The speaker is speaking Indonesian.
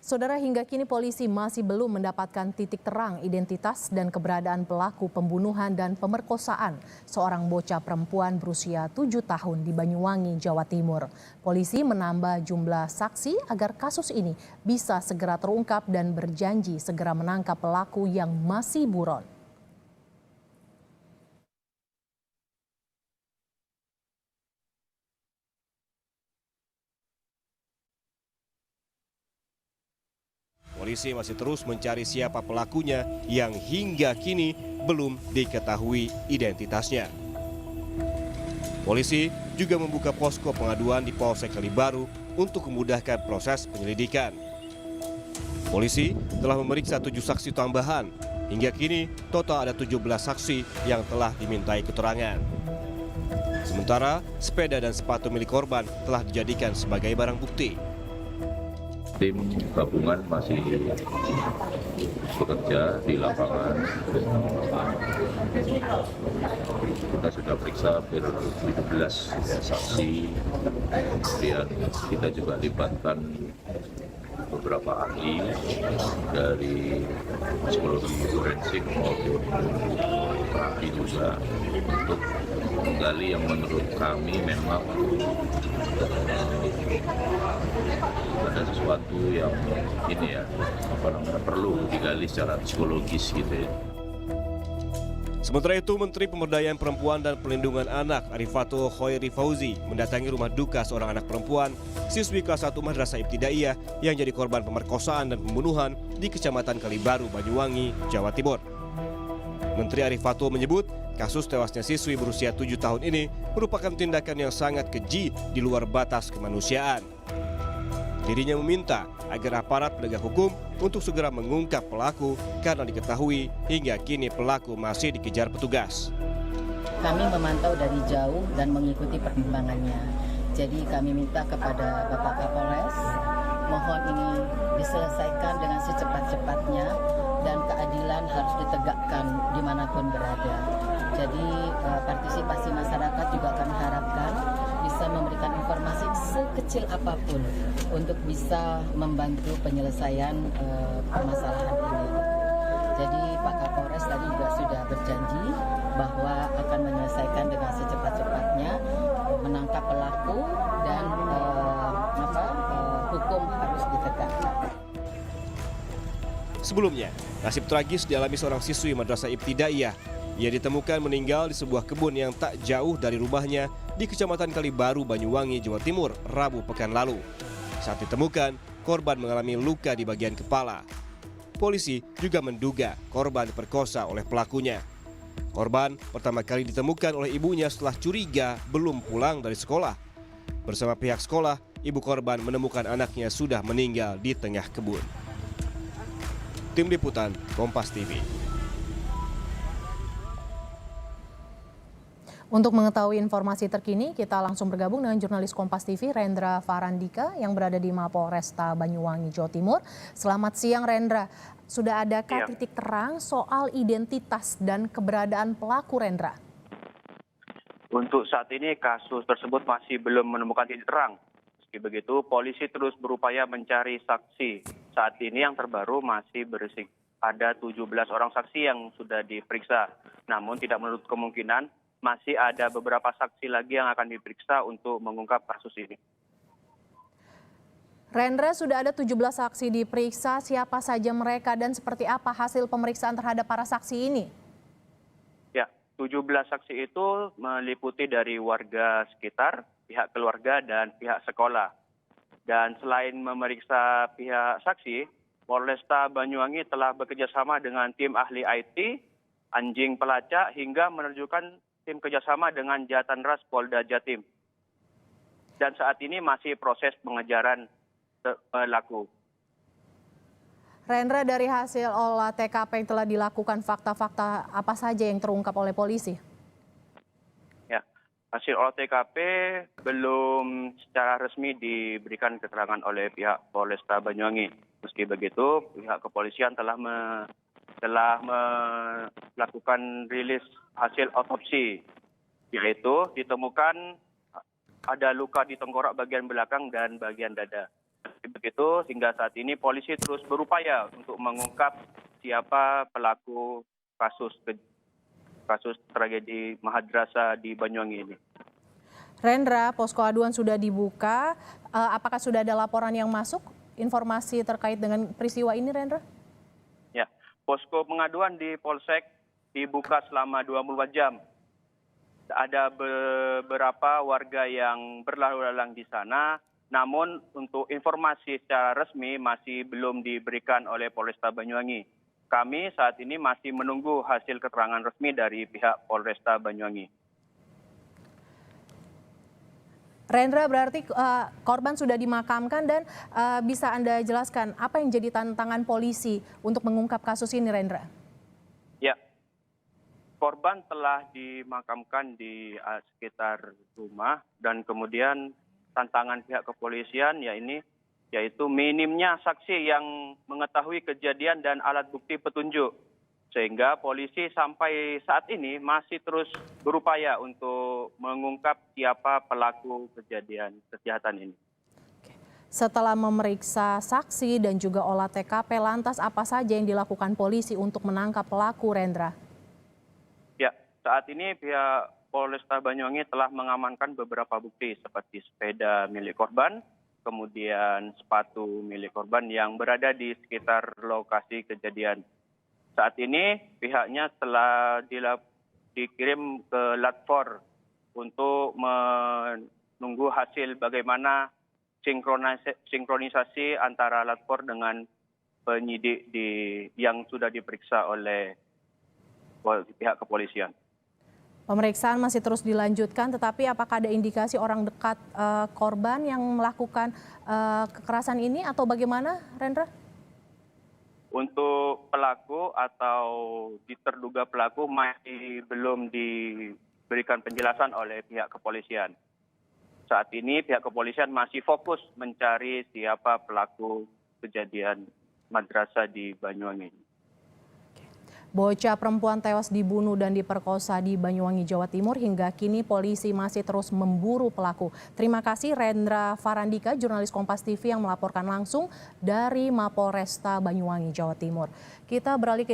Saudara, hingga kini polisi masih belum mendapatkan titik terang identitas dan keberadaan pelaku pembunuhan dan pemerkosaan seorang bocah perempuan berusia 7 tahun di Banyuwangi, Jawa Timur. Polisi menambah jumlah saksi agar kasus ini bisa segera terungkap dan berjanji segera menangkap pelaku yang masih buron. Polisi masih terus mencari siapa pelakunya yang hingga kini belum diketahui identitasnya. Polisi juga membuka posko pengaduan di Polsek Kalibaru untuk memudahkan proses penyelidikan. Polisi telah memeriksa 7 saksi tambahan. Hingga kini total ada 17 saksi yang telah dimintai keterangan. Sementara sepeda dan sepatu milik korban telah dijadikan sebagai barang bukti. Tim gabungan masih bekerja di lapangan. Kita sudah periksa hampir 17 saksi, kemudian kita juga libatkan beberapa ahli dari psikologi forensik maupun terapi juga untuk menggali yang menurut kami memang ada sesuatu yang ini ya, perlu digali secara psikologis gitu ya. Sementara itu, Menteri Pemberdayaan Perempuan dan Perlindungan Anak Arifatul Khoiri Fauzi mendatangi rumah duka seorang anak perempuan siswi kelas 1 Madrasah Ibtidaiyah yang jadi korban pemerkosaan dan pembunuhan di Kecamatan Kalibaru, Banyuwangi, Jawa Timur. Menteri Arifatul menyebut kasus tewasnya siswi berusia 7 tahun ini merupakan tindakan yang sangat keji di luar batas kemanusiaan. Dirinya meminta agar aparat penegak hukum untuk segera mengungkap pelaku karena diketahui hingga kini pelaku masih dikejar petugas. Kami memantau dari jauh dan mengikuti perkembangannya. Jadi kami minta kepada Bapak Kapolres, mohon ini diselesaikan dengan secepat-cepatnya dan keadilan harus ditegakkan dimanapun berada. Jadi partisipasi masyarakat juga kami harapkan bisa memberikan informasi sekecil apapun untuk bisa membantu penyelesaian permasalahan ini. Jadi Pak Kapolres tadi juga sudah berjanji bahwa akan menyelesaikan dengan secepat-cepatnya, menangkap pelaku dan hukum harus ditegakkan. Sebelumnya, nasib tragis dialami seorang siswi Madrasah Ibtidaiyah. Ia ditemukan meninggal di sebuah kebun yang tak jauh dari rumahnya di Kecamatan Kalibaru, Banyuwangi, Jawa Timur, Rabu pekan lalu. Saat ditemukan, korban mengalami luka di bagian kepala. Polisi juga menduga korban diperkosa oleh pelakunya. Korban pertama kali ditemukan oleh ibunya setelah curiga belum pulang dari sekolah. Bersama pihak sekolah, ibu korban menemukan anaknya sudah meninggal di tengah kebun. Tim Liputan, Kompas TV. Untuk mengetahui informasi terkini, kita langsung bergabung dengan jurnalis Kompas TV Rendra Farandika yang berada di Mapolresta Banyuwangi, Jawa Timur. Selamat siang Rendra, sudah adakah titik terang soal identitas dan keberadaan pelaku, Rendra? Untuk saat ini kasus tersebut masih belum menemukan titik terang. Meski begitu, polisi terus berupaya mencari saksi. Saat ini yang terbaru masih berisik. Ada 17 orang saksi yang sudah diperiksa. Namun tidak menutup kemungkinan masih ada beberapa saksi lagi yang akan diperiksa untuk mengungkap kasus ini. Rendra, sudah ada 17 saksi diperiksa, siapa saja mereka dan seperti apa hasil pemeriksaan terhadap para saksi ini? Ya, 17 saksi itu meliputi dari warga sekitar, pihak keluarga, dan pihak sekolah. Dan selain memeriksa pihak saksi, Polresta Banyuwangi telah bekerjasama dengan tim ahli IT, anjing pelacak, hingga menerjukan tim kerjasama dengan Jatanras Polda Jatim. Dan saat ini masih proses pengejaran pelaku. Rendra, dari hasil olah TKP yang telah dilakukan, fakta-fakta apa saja yang terungkap oleh polisi? Ya, hasil olah TKP belum secara resmi diberikan keterangan oleh pihak Polresta Banyuwangi. Meski begitu, pihak kepolisian telah melakukan rilis hasil otopsi, yaitu ditemukan ada luka di tengkorak bagian belakang dan bagian dada. begitu, hingga saat ini polisi terus berupaya untuk mengungkap siapa pelaku kasus tragedi madrasah di Banyuwangi ini. Rendra, posko aduan sudah dibuka. Apakah sudah ada laporan yang masuk? Informasi terkait dengan peristiwa ini, Rendra? Ya, posko pengaduan di Polsek dibuka selama 24 jam. Ada beberapa warga yang berlalu lalang di sana, namun untuk informasi secara resmi masih belum diberikan oleh Polresta Banyuwangi. Kami saat ini masih menunggu hasil keterangan resmi dari pihak Polresta Banyuwangi. Rendra, berarti korban sudah dimakamkan dan bisa Anda jelaskan apa yang jadi tantangan polisi untuk mengungkap kasus ini, Rendra? Ya, korban telah dimakamkan di sekitar rumah dan kemudian tantangan pihak kepolisian yaitu minimnya saksi yang mengetahui kejadian dan alat bukti petunjuk. Sehingga polisi sampai saat ini masih terus berupaya untuk mengungkap siapa pelaku kejahatan ini. Setelah memeriksa saksi dan juga olah TKP, lantas apa saja yang dilakukan polisi untuk menangkap pelaku, Rendra? Ya, saat ini pihak Polresta Banyuwangi telah mengamankan beberapa bukti seperti sepeda milik korban, kemudian sepatu milik korban yang berada di sekitar lokasi kejadian. Saat ini pihaknya telah dikirim ke Latfor untuk menunggu hasil bagaimana sinkronisasi antara Latfor dengan penyidik yang sudah diperiksa oleh pihak kepolisian. Pemeriksaan masih terus dilanjutkan, tetapi apakah ada indikasi orang dekat korban yang melakukan kekerasan ini atau bagaimana, Rendra? Untuk pelaku atau terduga pelaku masih belum diberikan penjelasan oleh pihak kepolisian. Saat ini pihak kepolisian masih fokus mencari siapa pelaku kejadian madrasah di Banyuwangi. Bocah perempuan tewas dibunuh dan diperkosa di Banyuwangi, Jawa Timur. Hingga kini polisi masih terus memburu pelaku. Terima kasih Rendra Farandika, jurnalis Kompas TV yang melaporkan langsung dari Mapolresta Banyuwangi, Jawa Timur. Kita beralih ke